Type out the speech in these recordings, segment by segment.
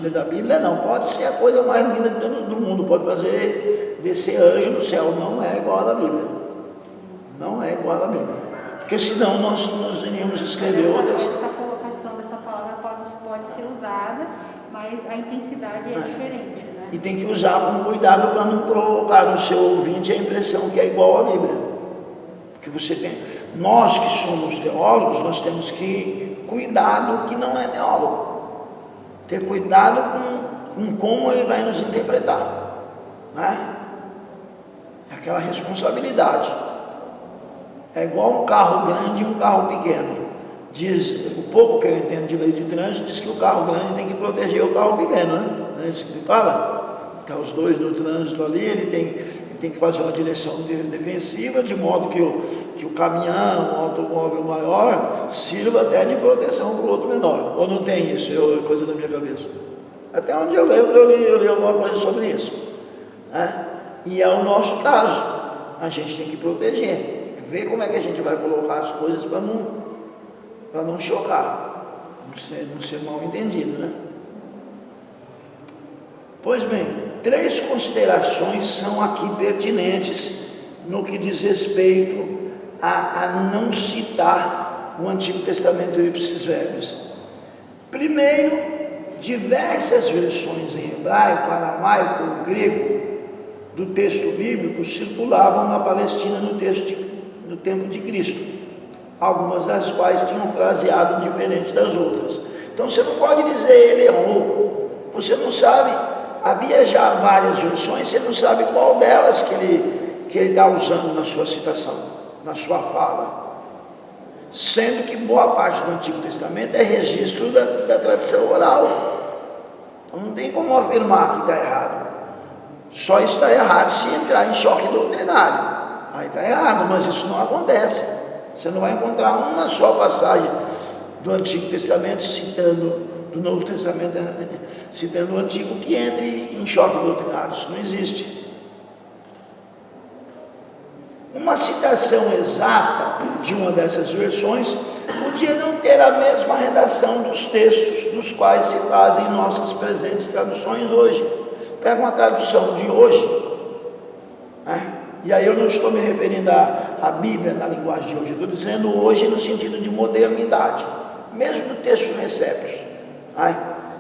Bíblia da Bíblia, não. Pode ser a coisa mais linda do mundo, pode fazer descer anjo no céu, não é igual à Bíblia. Não é igual à Bíblia. Porque senão nós iríamos escrever outras. Essa colocação dessa palavra pode ser usada, mas a intensidade é diferente, né? E tem que usar com cuidado para não provocar no seu ouvinte a impressão que é igual à Bíblia. Porque você tem, nós que somos teólogos, nós temos que cuidar do que não é teólogo. Ter cuidado com como ele vai nos interpretar, né? É aquela responsabilidade. É igual um carro grande e um carro pequeno. Diz, o pouco que eu entendo de lei de trânsito, diz que o carro grande tem que proteger o carro pequeno, né? Não é isso que ele fala? Está os dois no trânsito ali, ele tem que fazer uma direção defensiva, de modo que o caminhão, o automóvel maior, sirva até de proteção para o outro menor. Ou não tem isso? É coisa da minha cabeça. Até onde eu lembro, eu li alguma coisa sobre isso, né? E é o nosso caso. A gente tem que proteger, ver como é que a gente vai colocar as coisas para não chocar, não ser mal entendido, né? Pois bem, 3 considerações são aqui pertinentes no que diz respeito a não citar o Antigo Testamento ipsis verbis. Primeiro, diversas versões em hebraico, aramaico ou grego do texto bíblico circulavam na Palestina no tempo de Cristo, algumas das quais tinham fraseado diferente das outras. Então você não pode dizer ele errou, você não sabe. Havia já várias versões, você não sabe qual delas que ele está usando na sua citação, na sua fala. Sendo que boa parte do Antigo Testamento é registro da tradição oral. Então não tem como afirmar que está errado. Só está errado se entrar em choque doutrinário. Aí está errado, mas isso não acontece. Você não vai encontrar uma só passagem do Antigo Testamento citando do Novo Testamento, citando o Antigo, que entre em choque doutrinário. Isso não existe. Uma citação exata de uma dessas versões podia não ter a mesma redação dos textos dos quais se fazem nossas presentes traduções hoje. Pega uma tradução de hoje, né? E aí eu não estou me referindo à Bíblia na linguagem de hoje, eu estou dizendo hoje no sentido de modernidade, mesmo do texto Receptos.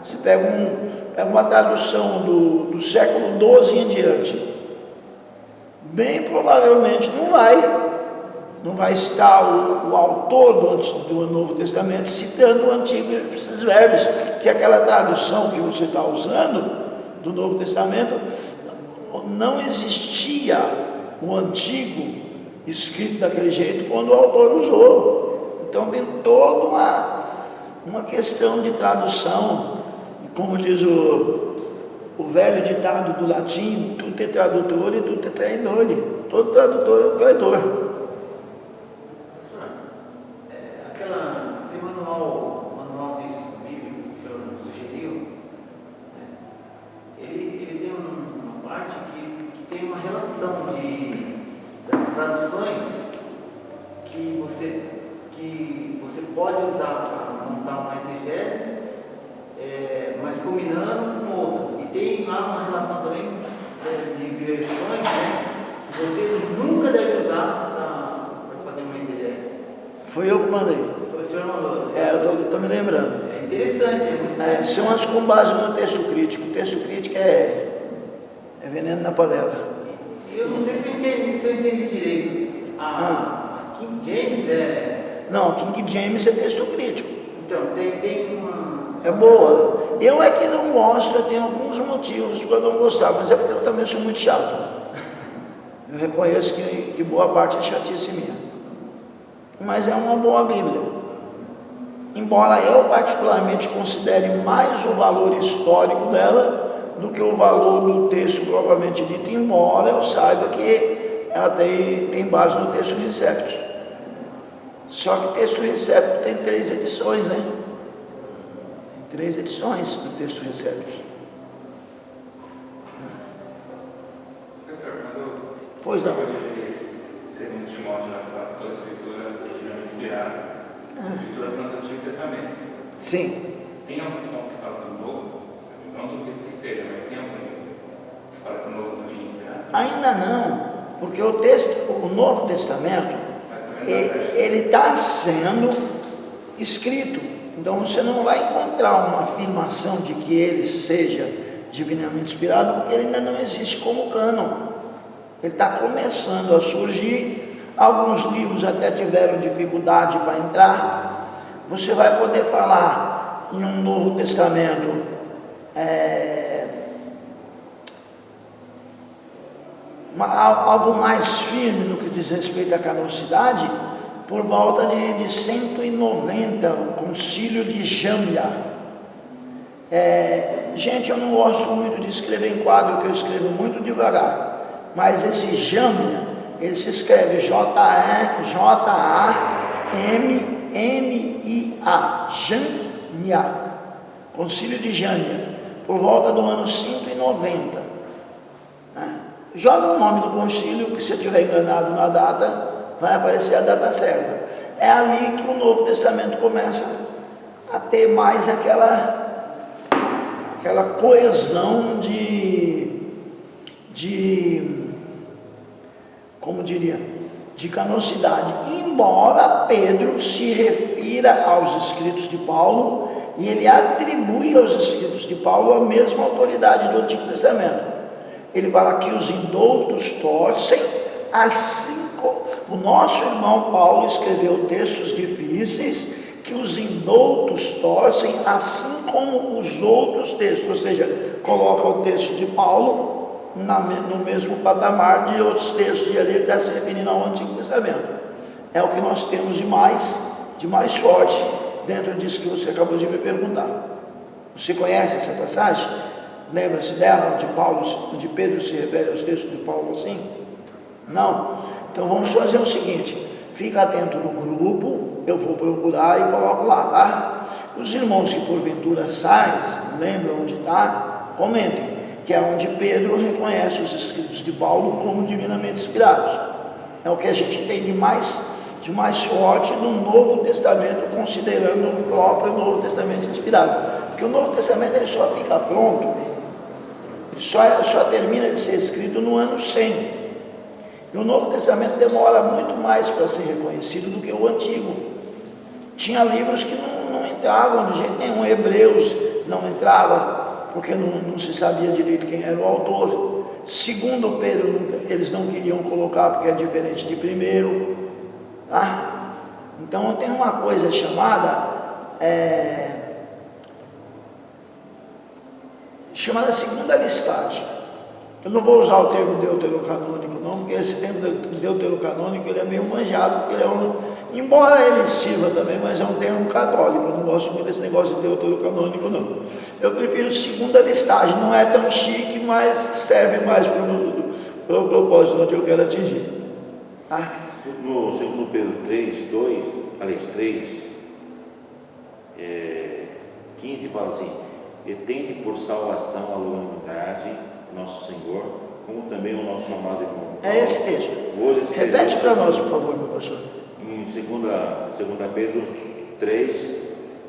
Você pega uma tradução do século XII em diante, bem provavelmente não vai estar o autor do Novo Testamento citando o Antigo ipsis verbis, que é aquela tradução que você está usando do Novo Testamento. Não existia o Antigo escrito daquele jeito quando o autor usou. Então tem toda uma questão de tradução, e como diz o velho ditado do latim, tudo é tradutor e tudo é traidor. Todo tradutor é um traidor. Aquele manual texto bíblico que o senhor nos sugeriu, ele tem uma parte que tem uma relação das traduções que você pode usar para montar uma exegese, mas combinando com outras. E tem lá uma relação também de versões, né, que você nunca deve usar para fazer uma exegese. Foi eu que mandei. Foi o senhor mandou. Eu estou me lembrando. É interessante, é muito interessante. São as com base no texto crítico. O texto crítico é veneno na panela. Eu não sei se eu entendi direito. A King James Não, King James é texto crítico. Então, tem uma... É boa. Eu é que não gosto, eu tenho alguns motivos para não gostar, mas é porque eu também sou muito chato. Eu reconheço que boa parte é chatice minha. Mas é uma boa Bíblia. Embora eu particularmente considere mais o valor histórico dela do que o valor do texto propriamente dito, embora eu saiba que ela tem base no texto Receptos. Só que o texto Receptos tem 3 edições, né? Tem 3 edições do texto Receptos. Professor, Pois não. Segundo Timóteo, na toda a escritura é divinamente inspirada. A escritura falando do Antigo Testamento. Sim. Tem algum que fala do Novo? Ainda não, porque o Novo Testamento, ele está sendo escrito. Então você não vai encontrar uma afirmação de que ele seja divinamente inspirado, porque ele ainda não existe como cânon. Ele está começando a surgir. Alguns livros até tiveram dificuldade para entrar. Você vai poder falar em um Novo Testamento algo mais firme no que diz respeito à canonicidade, por volta de 190, o Concílio de Jamnia. Gente, eu não gosto muito de escrever em quadro, porque eu escrevo muito devagar, mas esse Jamnia, ele se escreve J-A-M-N-I-A, Jamnia, Concílio de Jamnia, por volta do ano 190. Joga o nome do concílio, que se eu estiver enganado na data, vai aparecer a data certa. É ali que o Novo Testamento começa a ter mais aquela coesão como diria, de canonicidade. Embora Pedro se refira aos escritos de Paulo, e ele atribui aos escritos de Paulo a mesma autoridade do Antigo Testamento. Ele fala que os indoutos torcem, assim como o nosso irmão Paulo escreveu textos difíceis, que os indoutos torcem, assim como os outros textos, ou seja, coloca o texto de Paulo no mesmo patamar de outros textos, e ali ele está se referindo ao Antigo Testamento. É o que nós temos de mais forte dentro disso que você acabou de me perguntar. Você conhece essa passagem? Lembra-se dela, onde Pedro se refere aos textos de Paulo assim? Não? Então vamos fazer o seguinte: fica atento no grupo, eu vou procurar e coloco lá, tá? Os irmãos que porventura saem, lembram onde está, comentem, que é onde Pedro reconhece os escritos de Paulo como divinamente inspirados. É o que a gente tem de mais forte no Novo Testamento, considerando o próprio Novo Testamento inspirado. Porque o Novo Testamento ele só fica pronto, só termina de ser escrito no ano 100. E o Novo Testamento demora muito mais para ser reconhecido do que o Antigo. Tinha livros que não entravam de jeito nenhum. Hebreus não entrava, porque não se sabia direito quem era o autor. Segundo Pedro, eles não queriam colocar, porque é diferente de primeiro. Tá? Então tem uma coisa chamada segunda listagem. Eu não vou usar o termo deuterocanônico não, porque esse termo deuterocanônico ele é meio manjado, porque ele embora ele sirva também, mas é um termo católico. Eu não gosto muito desse negócio de deuterocanônico não. Eu prefiro segunda listagem, não é tão chique, mas serve mais para o propósito onde eu quero atingir. Tá? No 2 Pedro 3, 15 fala assim: e tende por salvação a longanimidade nosso Senhor, como também o nosso amado irmão. É esse texto. Repete para nós, por favor, meu pastor. Em 2 Pedro 3,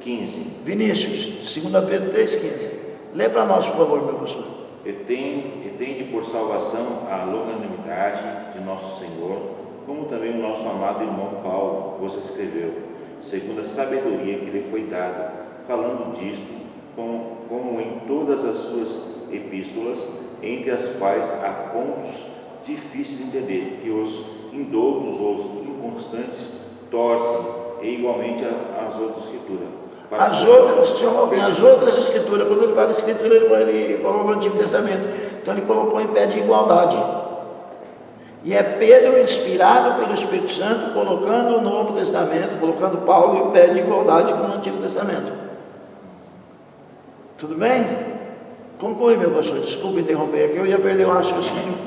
15. Vinícius, 2 Pedro 3, 15. Lê para nós, por favor, meu pastor. E tende por salvação a longanimidade de nosso Senhor, como também o nosso amado irmão Paulo vos escreveu, segundo a sabedoria que lhe foi dada, falando disto, como em todas as suas epístolas, entre as quais há pontos difíceis de entender, que os indoutos ou os inconstantes torcem, e igualmente as outras escrituras. As outras escrituras, quando ele fala escritura, ele falou no Antigo Testamento, então ele colocou em pé de igualdade. E é Pedro inspirado pelo Espírito Santo, colocando o Novo Testamento, colocando Paulo em pé de igualdade com o Antigo Testamento. Tudo bem? Conclui, meu pastor, desculpe interromper aqui, eu ia perder o raciocínio.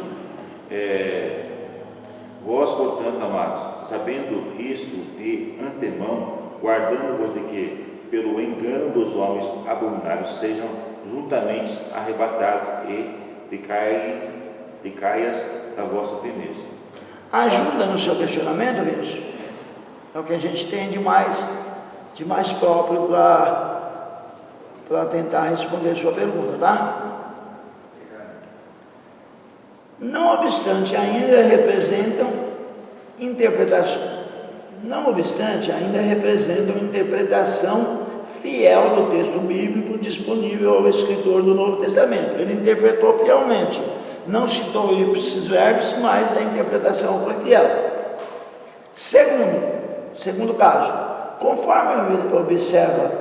Vós, portanto, amados, sabendo isto de antemão, guardando-vos de que, pelo engano dos homens abomináveis, sejam juntamente arrebatados e decaias da vossa firmeza. Ajuda no seu questionamento, Vinícius. É o que a gente tem de mais próprio para tentar responder a sua pergunta, tá? Não obstante, ainda representam interpretação fiel do texto bíblico disponível ao escritor do Novo Testamento. Ele interpretou fielmente, não citou ipsis verbis, mas a interpretação foi fiel. Segundo caso, conforme observa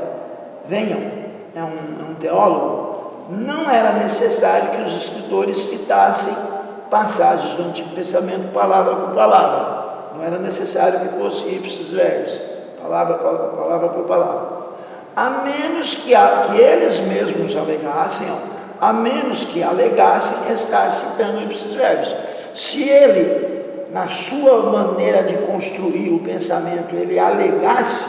Venham, é um teólogo, não era necessário que os escritores citassem passagens do Antigo Testamento palavra por palavra. Não era necessário que fosse ipsis verbis, palavra por palavra. A menos que eles mesmos alegassem, estar citando ipsis verbis. Se ele, na sua maneira de construir o pensamento, ele alegasse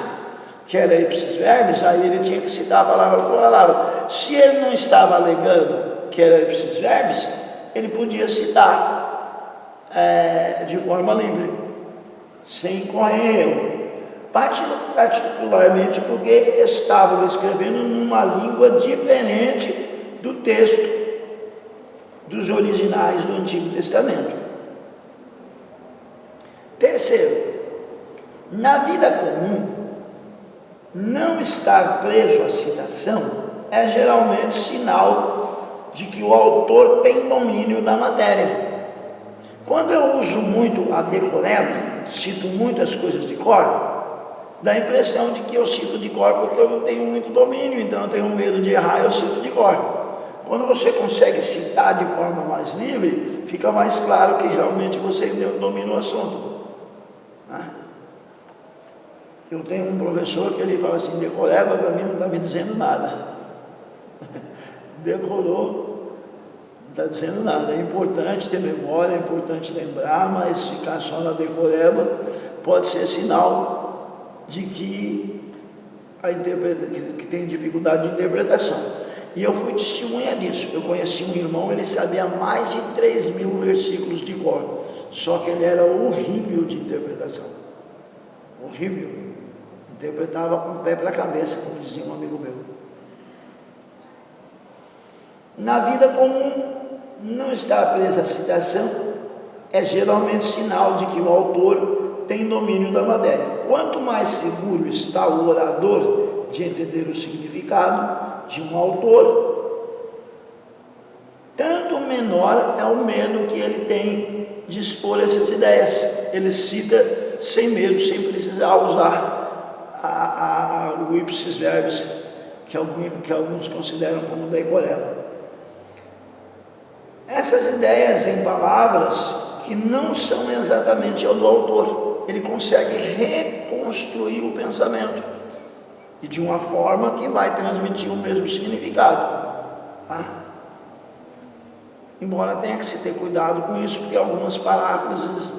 que era ipsis verbis, aí ele tinha que citar a palavra por palavra. Se ele não estava alegando que era ipsis verbis, ele podia citar de forma livre, sem correr erro. Particularmente porque estavam escrevendo numa língua diferente do texto dos originais do Antigo Testamento. Terceiro, na vida comum, não estar preso à citação é geralmente sinal de que o autor tem domínio da matéria. Quando eu uso muito a decoreba, cito muitas coisas de cor, dá a impressão de que eu cito de cor porque eu não tenho muito domínio, então eu tenho medo de errar, eu cito de cor. Quando você consegue citar de forma mais livre, fica mais claro que realmente você domina o assunto. Eu tenho um professor que ele fala assim, decoreba para mim não está me dizendo nada. Decorou, não está dizendo nada. É importante ter memória, é importante lembrar, mas ficar só na decoreba pode ser sinal de que tem dificuldade de interpretação. E eu fui testemunha disso. Eu conheci um irmão, ele sabia mais de 3.000 versículos de cor, só que ele era horrível de interpretação. Horrível. Interpretava com o pé para a cabeça, como dizia um amigo meu. Na vida comum, não estar preso à citação é geralmente sinal de que o autor tem domínio da matéria. Quanto mais seguro está o orador de entender o significado de um autor, tanto menor é o medo que ele tem de expor essas ideias. Ele cita sem medo, sem precisar usar o ipsis verbis, que alguns consideram como decoreba. Essas ideias em palavras que não são exatamente do autor, ele consegue reconstruir o pensamento e de uma forma que vai transmitir o mesmo significado. Embora tenha que se ter cuidado com isso, porque algumas paráfrases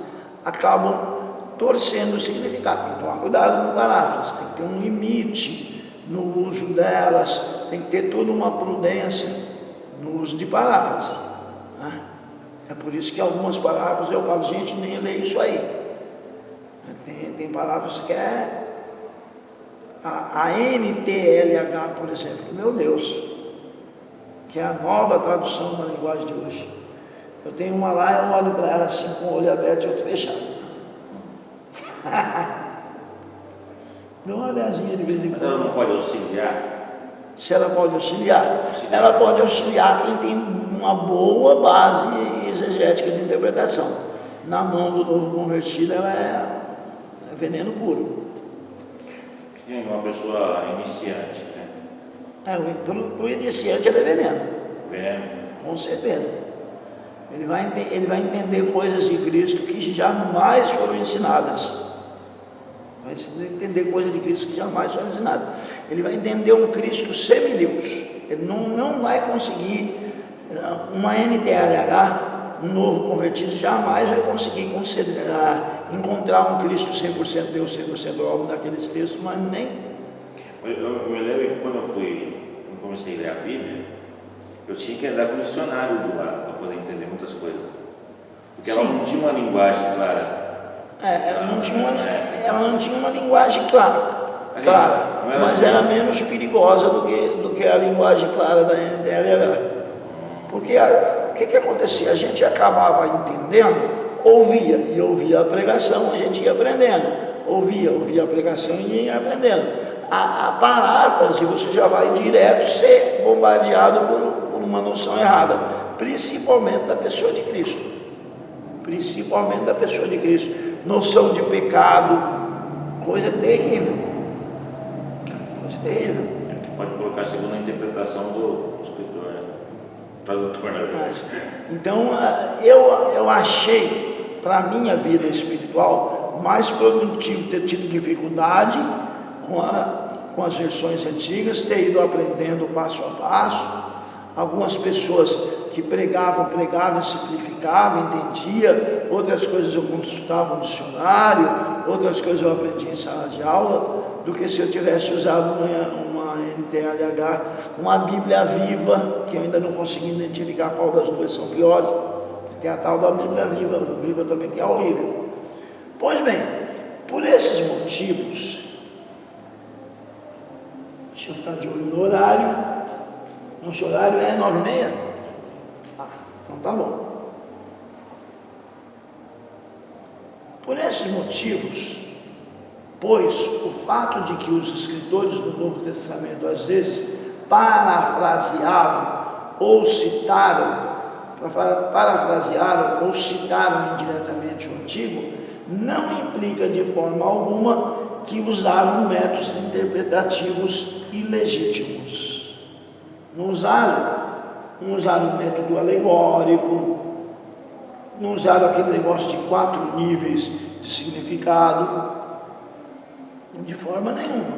acabam torcendo o significado. Tem que tomar cuidado com paráfrases, tem que ter um limite no uso delas, tem que ter toda uma prudência no uso de paráfrases. É por isso que algumas paráfrases eu falo, gente, nem lê isso aí. Tem palavras que é a NTLH, por exemplo, meu Deus, que é a nova tradução da linguagem de hoje. Eu tenho uma lá, eu olho para ela assim com o olho aberto e outro fechado. Dá uma olhadinha de vez em quando. Ela não pode auxiliar? Se ela pode auxiliar, ela pode auxiliar quem tem uma boa base exegética de interpretação. Na mão do novo convertido, ela é veneno puro. Sim, uma pessoa iniciante, né? Para o iniciante ela é veneno. Veneno. Com certeza. Ele vai entender coisas de Cristo que jamais foram ensinadas. Vai entender coisas de Cristo que jamais foram ensinadas. Ele vai entender um Cristo semideus. Ele não vai conseguir, uma NTLH, um novo convertido, jamais vai conseguir encontrar um Cristo 100% Deus, 100% homem naqueles textos, mas nem... Eu me lembro que quando eu comecei a ler a Bíblia, eu tinha que andar com o dicionário do lado para poder entender muitas coisas. Porque ela não tinha uma linguagem clara. Ela não tinha uma linguagem clara, mas era menos perigosa do que a linguagem clara da NTLH. Porque que acontecia? A gente acabava entendendo, ouvia a pregação, a gente ia aprendendo, ouvia a pregação e ia aprendendo. A paráfrase, você já vai direto ser bombardeado por uma noção errada, principalmente da pessoa de Cristo. Principalmente da pessoa de Cristo. Noção de pecado, coisa terrível. Coisa terrível. Pode colocar segundo a interpretação do escritor, né? Tradutor, na verdade. Então, eu achei, para a minha vida espiritual, mais produtivo ter tido dificuldade com as versões antigas, ter ido aprendendo passo a passo. Algumas pessoas que pregavam e simplificavam, entendia. Outras coisas eu consultava um dicionário, outras coisas eu aprendi em sala de aula, do que se eu tivesse usado uma NTLH, uma Bíblia Viva, que eu ainda não consegui identificar qual das duas são piores. Tem a tal da Bíblia Viva também, que é horrível. Pois bem, por esses motivos, deixa eu ficar de olho no horário. Nosso horário é 9h30? Então tá bom. Por esses motivos, pois o fato de que os escritores do Novo Testamento às vezes parafraseavam ou citaram indiretamente o Antigo, não implica de forma alguma que usaram métodos interpretativos ilegítimos. Não usaram método alegórico, não usaram aquele negócio de 4 níveis de significado, de forma nenhuma.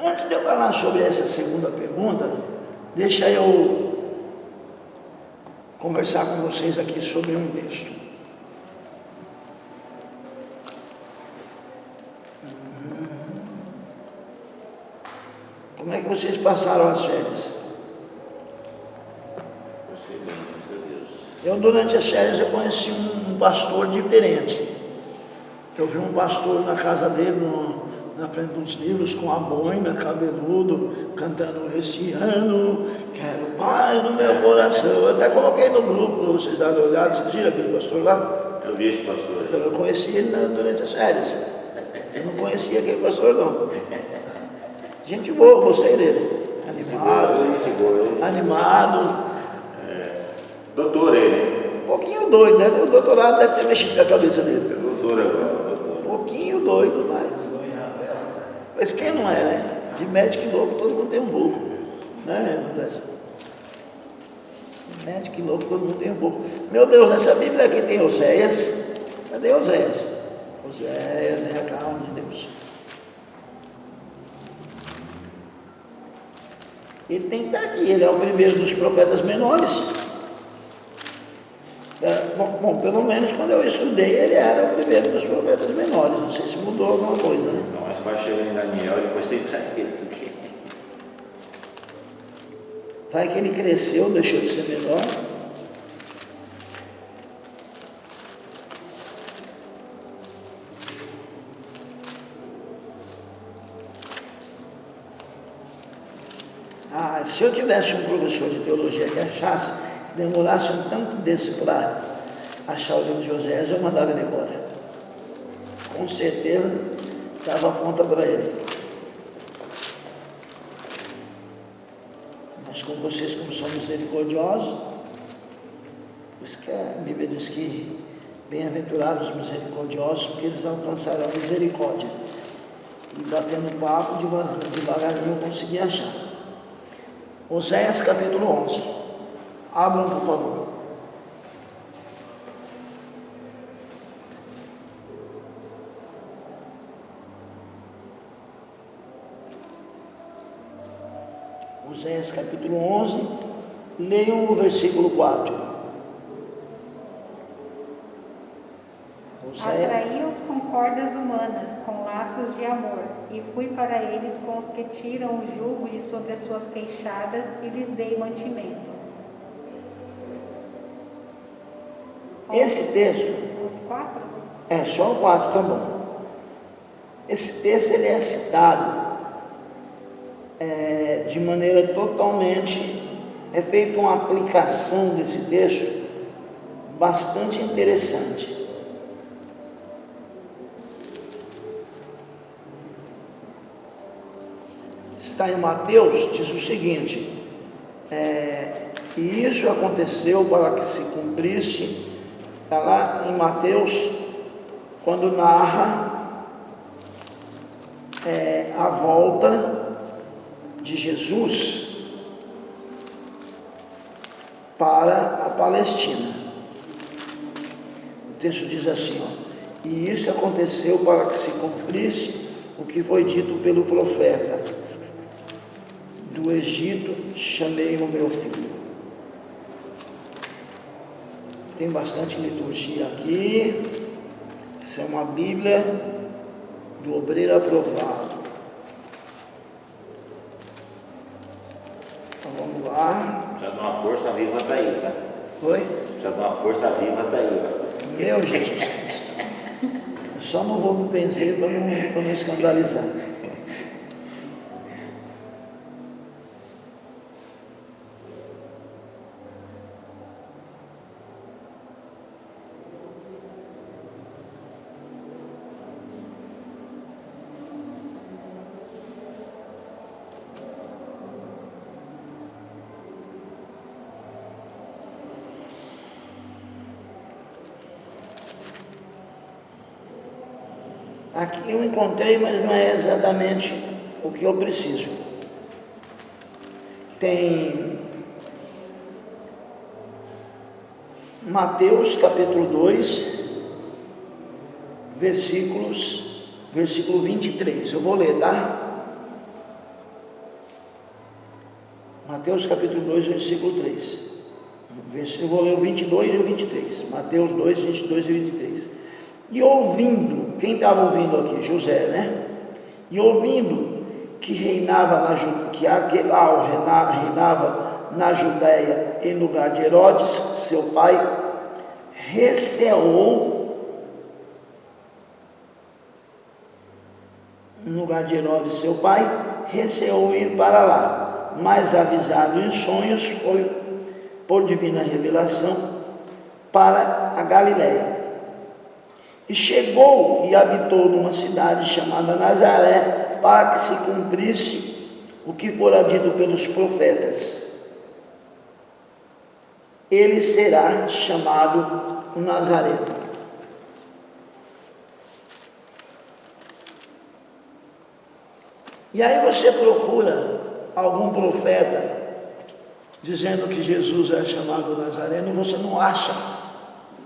Antes de eu falar sobre essa segunda pergunta, deixa eu conversar com vocês aqui sobre um texto. Como é que vocês passaram as férias? Eu, durante as férias, eu conheci um pastor diferente. Eu vi um pastor na casa dele, na frente dos livros, com a boina, cabeludo, cantando "Este ano, quero paz no meu coração". Eu até coloquei no grupo para vocês darem uma olhada. Vocês viram aquele pastor lá? Eu vi esse pastor. Eu conheci ele durante as férias. Eu não conhecia aquele pastor, não. Gente boa, gostei dele. Animado. Doutor ele. Um pouquinho doido, né? O doutorado deve ter mexido com a cabeça dele. Doutor agora. Um pouquinho doido, mas quem não é, né? De médico e louco, todo mundo tem um pouco. Né? De médico e louco, todo mundo tem um pouco. Meu Deus, nessa Bíblia aqui tem Oséias. Cadê Oséias? Oséias, né? A calma de Deus. Ele tem que estar aqui, ele é o primeiro dos profetas menores. Bom, pelo menos quando eu estudei, ele era o primeiro dos profetas menores. Não sei se mudou alguma coisa, né? Não, mas vai chegar em Daniel e depois tem que ele. Vai que ele cresceu, deixou de ser menor. Se eu tivesse um professor de teologia que achasse, demorasse um tanto desse para achar o livro de Oséias, eu mandava ele embora. Com certeza, dava conta para ele. Mas com vocês, como são misericordiosos, por isso que a Bíblia diz que bem-aventurados os misericordiosos, porque eles alcançarão a misericórdia. E batendo papo, devagarinho eu consegui achar. Oséias capítulo 11. Abram, por favor. Oséias capítulo 11. Leiam o versículo 4. Atraí-os com cordas humanas, com laços de amor, e fui para eles com os que tiram o jugo de sobre as suas queixadas, e lhes dei mantimento. Esse texto... 4? É, só o 4, tá bom. Esse texto ele é citado de maneira totalmente é feita uma aplicação desse texto bastante interessante. Está em Mateus, diz o seguinte, que isso aconteceu para que se cumprisse, está lá em Mateus, quando narra a volta de Jesus para a Palestina. O texto diz assim, e isso aconteceu para que se cumprisse o que foi dito pelo profeta: do Egito chamei o meu filho. Tem bastante liturgia aqui. Essa é uma Bíblia do obreiro aprovado. Então vamos lá. Precisa de uma força viva, está aí, tá? Oi? Precisa de uma força viva, está aí. Meu Jesus Cristo. Eu só não vou me benzer para não escandalizar. Aqui eu encontrei, mas não é exatamente o que eu preciso. Tem Mateus capítulo 2, versículo 23. Eu vou ler, tá? Mateus capítulo 2, versículo 3. Eu vou ler o 22 e o 23. Mateus 2, 22 e 23. E ouvindo, quem estava ouvindo aqui? José, né? E ouvindo que Arquelau reinava na Judéia em lugar de Herodes, seu pai, receou, ir para lá, mas avisado em sonhos, foi por divina revelação para a Galiléia. E chegou e habitou numa cidade chamada Nazaré, para que se cumprisse o que fora dito pelos profetas: ele será chamado Nazareno. E aí você procura algum profeta dizendo que Jesus é chamado Nazareno, você não acha.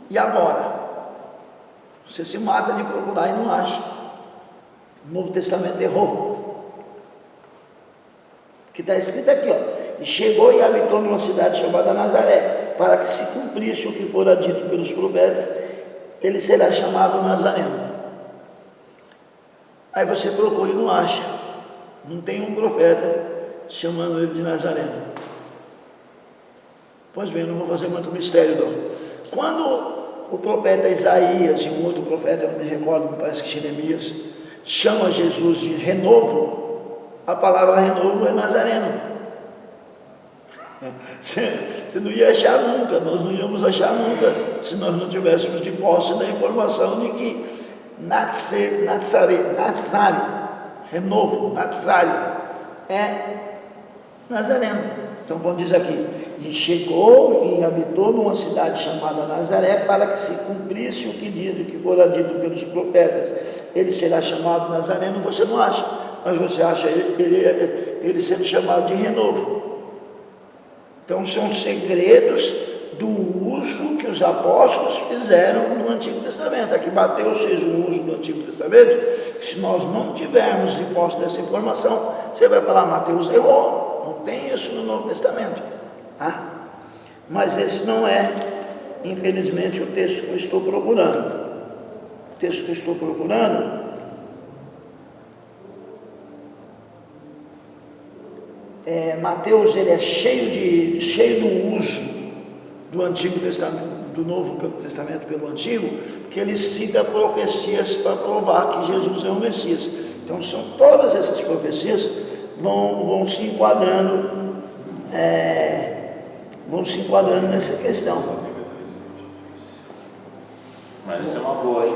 E agora? Você se mata de procurar e não acha. O Novo Testamento errou. Que está escrito aqui, e chegou e habitou numa cidade chamada Nazaré, para que se cumprisse o que fora dito pelos profetas, ele será chamado Nazareno. Aí você procura e não acha. Não tem um profeta chamando ele de Nazareno. Pois bem, eu não vou fazer muito mistério não. Quando o profeta Isaías e um outro profeta, eu não me recordo, me parece que Jeremias, chama Jesus de renovo, a palavra renovo é Nazareno. Você não ia achar nunca, nós não íamos achar nunca, se nós não tivéssemos de posse da informação de que Natsari, renovo, Natsari, é Nazareno. Então, quando diz aqui, e chegou e habitou numa cidade chamada Nazaré, para que se cumprisse o que fora dito pelos profetas, ele será chamado Nazareno. Você não acha, mas você acha ele sendo chamado de renovo. Então, são segredos do uso que os apóstolos fizeram no Antigo Testamento. Aqui Mateus fez o uso do Antigo Testamento. Se nós não tivermos de posse dessa informação, você vai falar: Mateus errou. Não tem isso no Novo Testamento. Tá? Mas esse não é, infelizmente, o texto que eu estou procurando. O texto que eu estou procurando Mateus, ele é cheio do uso do Antigo Testamento, do Novo Testamento pelo Antigo, que ele cita profecias para provar que Jesus é o Messias. Então, são todas essas profecias vão se enquadrando vão se enquadrando nessa questão. Mas essa é uma boa, hein?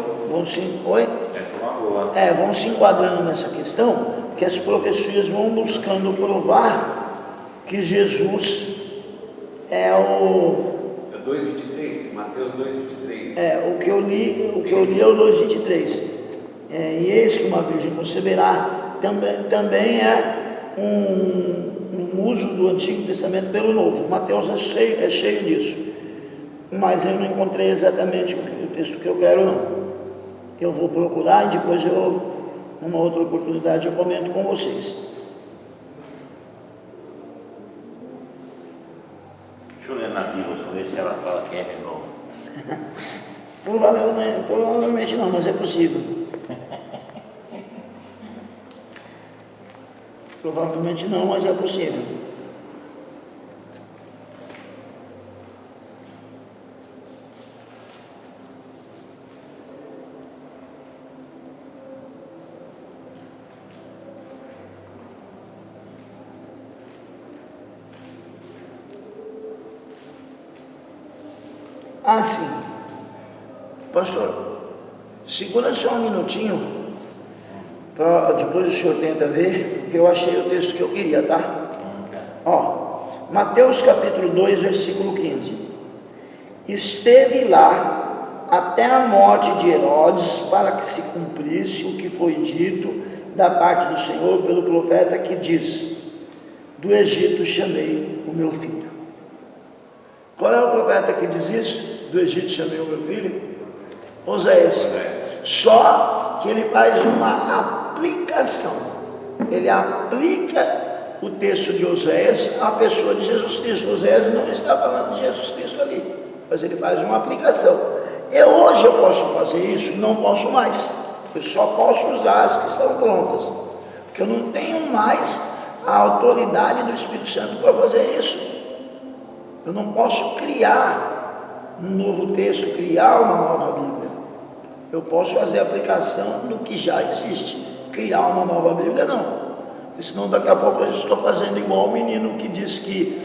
Oi? Essa é uma boa. Vão se enquadrando nessa questão, que as profecias vão buscando provar que Jesus é o... É 2,23, Mateus 2,23. O que eu li é o 2,23. E eis que uma virgem conceberá, também é um uso do Antigo Testamento pelo Novo. Mateus é cheio disso. Mas eu não encontrei exatamente o texto que eu quero, não. Eu vou procurar e depois numa outra oportunidade, eu comento com vocês. Deixa eu ler na Bíblia, só ver se ela fala que é renovo. Provavelmente não, mas é possível. Provavelmente não, mas é possível. Sim. Pastor, segura só um minutinho, depois o senhor tenta ver, porque eu achei o texto que eu queria, tá? Mateus capítulo 2, versículo 15. Esteve lá até a morte de Herodes, para que se cumprisse o que foi dito da parte do Senhor pelo profeta que diz: do Egito chamei o meu filho. Qual é o profeta que diz isso? Do Egito chamei o meu filho? Oséias. Só que ele faz uma aplicação. Ele aplica o texto de Oséias à pessoa de Jesus Cristo. Oséias não está falando de Jesus Cristo ali, mas ele faz uma aplicação. Hoje eu posso fazer isso? Não posso mais. Eu só posso usar as que estão prontas, porque eu não tenho mais a autoridade do Espírito Santo para fazer isso. Eu não posso criar um novo texto, criar uma nova Bíblia. Eu posso fazer aplicação do que já existe. Criar uma nova Bíblia, não. Porque senão daqui a pouco eu estou fazendo igual o menino que diz que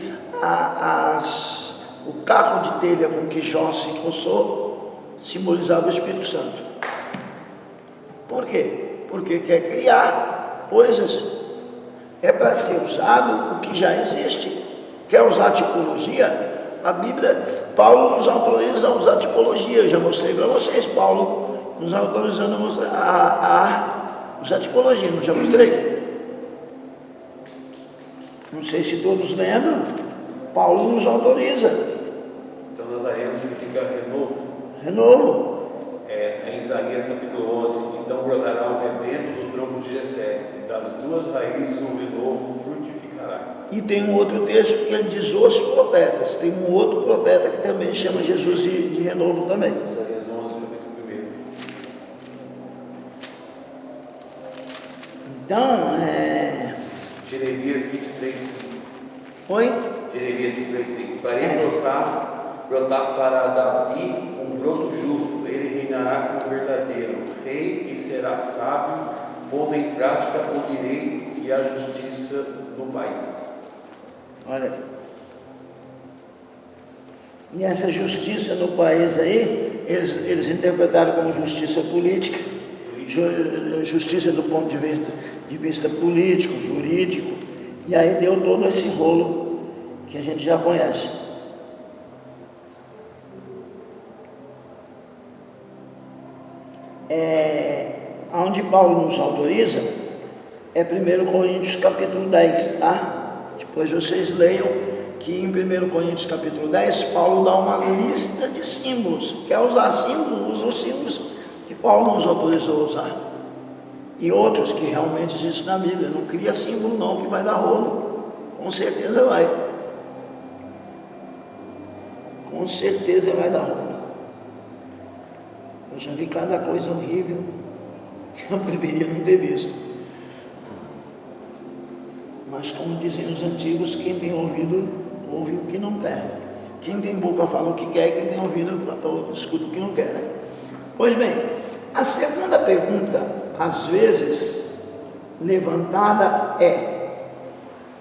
o carro de telha com que Jó se coçou simbolizava o Espírito Santo. Por quê? Porque quer criar coisas. É para ser usado o que já existe. Quer usar tipologia? A Bíblia, Paulo nos autoriza a usar tipologia. Eu já mostrei para vocês, Paulo nos autorizando a usar tipologia, não já mostrei? Não sei se todos lembram, Paulo nos autoriza. Então, Nazareno significa renovo. Renovo. Em Isaías capítulo 11, então brotará o rebento do tronco de Jessé, e das duas raízes o renovo frutificará. E tem um outro texto que ele diz os profetas. Tem um outro profeta que também chama Jesus de renovo também. Isaías 11, capítulo 1. Então, Jeremias 23. Oi? Jeremias 23. Farei brotar para Davi um broto justo. Ele reinará como verdadeiro rei e será sábio, pondo em prática o direito e a justiça no país. Olha, e essa justiça no país aí, eles interpretaram como justiça política, justiça do ponto de vista político, jurídico, e aí deu todo esse rolo que a gente já conhece. Onde Paulo nos autoriza é 1 Coríntios capítulo 10, tá? Depois vocês leiam que em 1 Coríntios capítulo 10, Paulo dá uma lista de símbolos. Quer usar símbolos? Usa os símbolos que Paulo nos autorizou a usar. E outros que realmente existem na Bíblia. Não cria símbolo não, que vai dar rolo. Com certeza vai. Com certeza vai dar rolo. Eu já vi cada coisa horrível que eu preferia não ter visto. Mas como dizem os antigos, quem tem ouvido, ouve o que não quer. Quem tem boca fala o que quer, e quem tem ouvido escuta o que não quer, né? Pois bem, a segunda pergunta, às vezes levantada, é: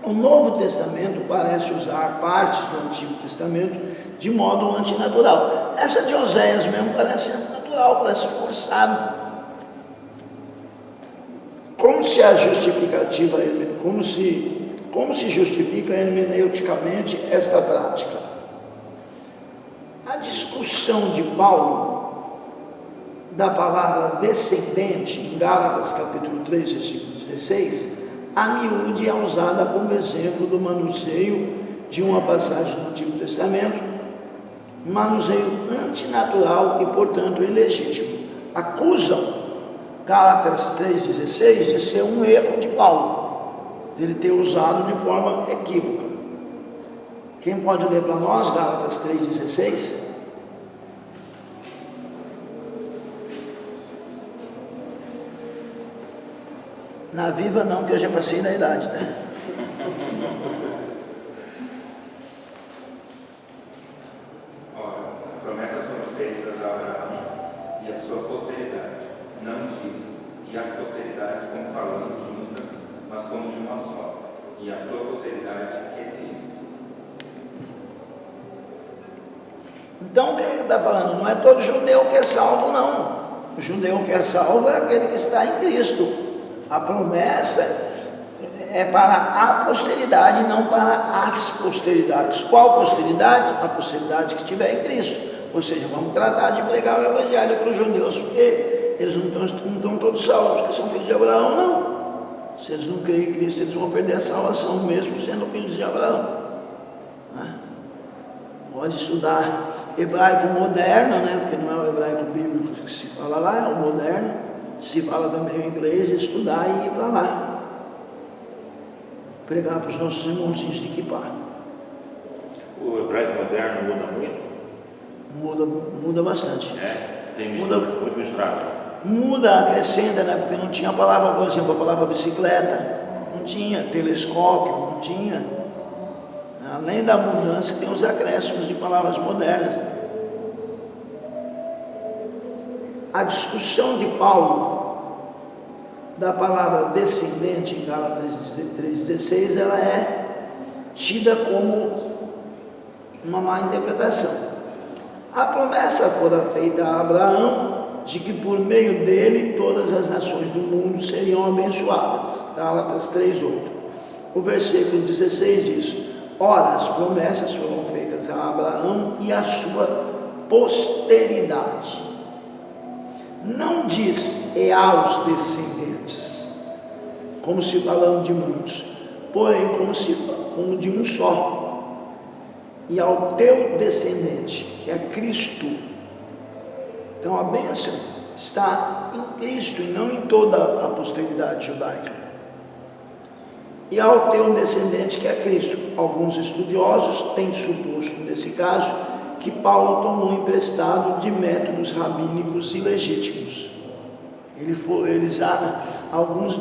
O Novo Testamento parece usar partes do Antigo Testamento de modo antinatural. Essa de Oséias mesmo parece natural, parece forçado. Como se justifica hermeneuticamente esta prática? A discussão de Paulo da palavra descendente em Gálatas capítulo 3, versículo 16, a miúde é usada como exemplo do manuseio de uma passagem do Antigo Testamento, manuseio antinatural e, portanto, ilegítimo. Acusam Gálatas 3,16 de ser um erro de Paulo, dele ter usado de forma equívoca. Quem pode ler para nós Gálatas 3,16? Na Viva não, que eu já passei da idade, tá? Ora, as promessas foram feitas a Abraão e a sua posteridade. Não diz, e as posteridades como falando juntas, mas como de uma só. E a tua posteridade que é Cristo. Então o que ele está falando? Não é todo judeu que é salvo, não. O judeu que é salvo é aquele que está em Cristo. A promessa é para a posteridade, não para as posteridades. Qual posteridade? A posteridade que estiver em Cristo. Ou seja, vamos tratar de pregar o evangelho para os judeus, porque eles não estão todos salvos, que são filhos de Abraão, não. Se eles não creem em Cristo, eles vão perder a salvação, mesmo sendo filhos de Abraão. Pode estudar hebraico moderno, né? Porque não é o hebraico bíblico que se fala lá, é o moderno. Se fala também o inglês, estudar e ir para lá. Pregar para os nossos irmãozinhos de Kippah. O hebraico moderno muda muito? Muda bastante. Tem mistura, muito misturado. Muda, acrescenta, né? Porque não tinha a palavra, por exemplo, a palavra bicicleta, não tinha telescópio, não tinha. Além da mudança, tem os acréscimos de palavras modernas. A discussão de Paulo da palavra descendente em Gálatas 3,16, ela é tida como uma má interpretação. A promessa fora feita a Abraão de que por meio dele todas as nações do mundo seriam abençoadas. Gálatas 3,8. O versículo 16 diz: ora, as promessas foram feitas a Abraão e a sua posteridade. Não diz e aos descendentes, como se falando de muitos, porém como de um só, e ao teu descendente, que é Cristo. Então a bênção está em Cristo e não em toda a posteridade judaica. E ao teu descendente, que é Cristo. Alguns estudiosos têm suposto, nesse caso, que Paulo tomou emprestado de métodos rabínicos ilegítimos. Alguns